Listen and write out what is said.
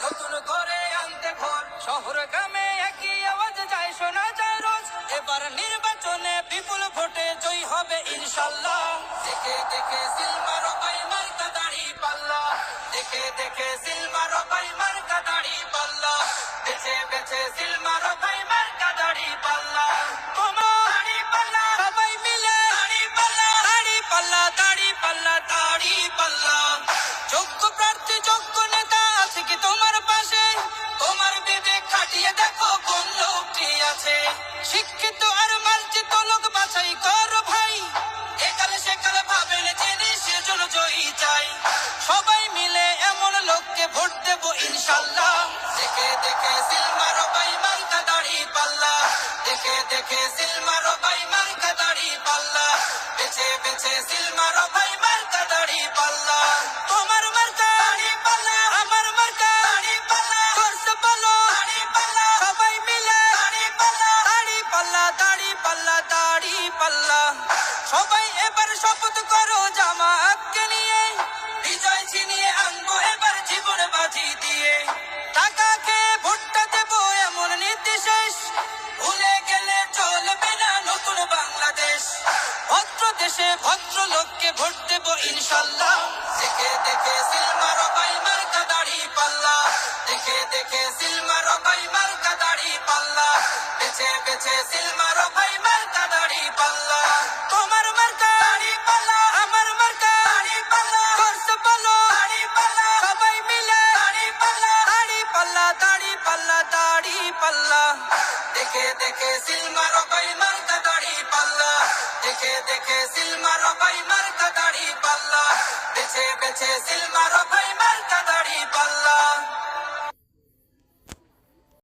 নতুন করে আনতে ঘর শহর গ্রামে একই আওয়াজ যায় শোনা যায় রোজ এবার নির্বাচনে বিপুল ভোটে জয় হবে ইনশাল্লাহ দেখে দেখে সিলমারো ভাই মার্কা দাড়ি পাল্লা দেখে দেখে সিলমারো ভাই মার্কা দাড়ি পাল্লা বেছে বেছে সিলমারো ভাই মার্কা দাড়ি পাল্লা দাড়ি পাল্লা সবাই মিলে দাড়ি পাল্লা দাড়ি পাল্লা দাড়ি পাল্লা দাড়ি পাল্লা যোগ্য প্রার্থী যোগ্য নেতা আছে কি তোমার পাশে তোমার বিবেক খাটিয়ে দেখো কোন লোকটি আছে শিক্ষিত আর মার্জিত লোক বাছাই করো ভাই একালে সেকালে ভাবেন জেনে সেজন্য জয়ী চাই সবাই মিলে এমন লোককে ভোট দেবো ইনশাল্লাহ দেখে দেখে সিলমারো ভাই মার্কা দাড়ি পাল্লা দেখে দেখে সিলমারো ভাই মার্কা দাড়ি পাল্লা বেছে বেছে সিলমারো ভাই মার্কা দাড়ি পাল্লা তোমার মার্কা দাড়ি পাল্লা আমার মার্কা দাড়ি পাল্লা করতে বলো দাড়ি পাল্লা সবাই মিলে দাড়ি পাল্লা দাড়ি পাল্লা দাড়ি পাল্লা দাড়ি পাল্লা সবাই এবার শপথ করো জামাতকে নিয়ে বিজয় ছিনিয়ে আনবো এবার জীবন বাজি দিয়ে টাকা খেয়ে ভোটটা দেবো এমন নীতি শেষ ভুলে গেলে চলবে না নতুন বাংলাদেশ ভদ্র দেশে ভদ্র লোককে ভোট দেবো ইনশাল্লাহ দেখে দেখে সিলমারো ভাই মার্কা দাড়ি পাল্লা দেখে দেখে সিলমারো ভাই মার্কা দাড়ি পাল্লা বেছে বেছে সিলমারো ভাই মার্কা দাড়ি পাল্লা তোমার মার্কা দাড়ি পাল্লা আমার মার্কা দাড়ি পাল্লা করতে বলো দাড়ি পাল্লা সবাই মিলে দাড়ি পাল্লা দাড়ি পাল্লা দাড়ি পাল্লা দাড়ি পাল্লা দেখে দেখে সিলমারো ভাই মার্কা দাড়ি পাল্লা দেখে দেখে সিলমারো ভাই মার্কা দাড়ি পাল্লা বেছে বেছে সিলমারো ভাই মার্কা দাড়ি পাল্লা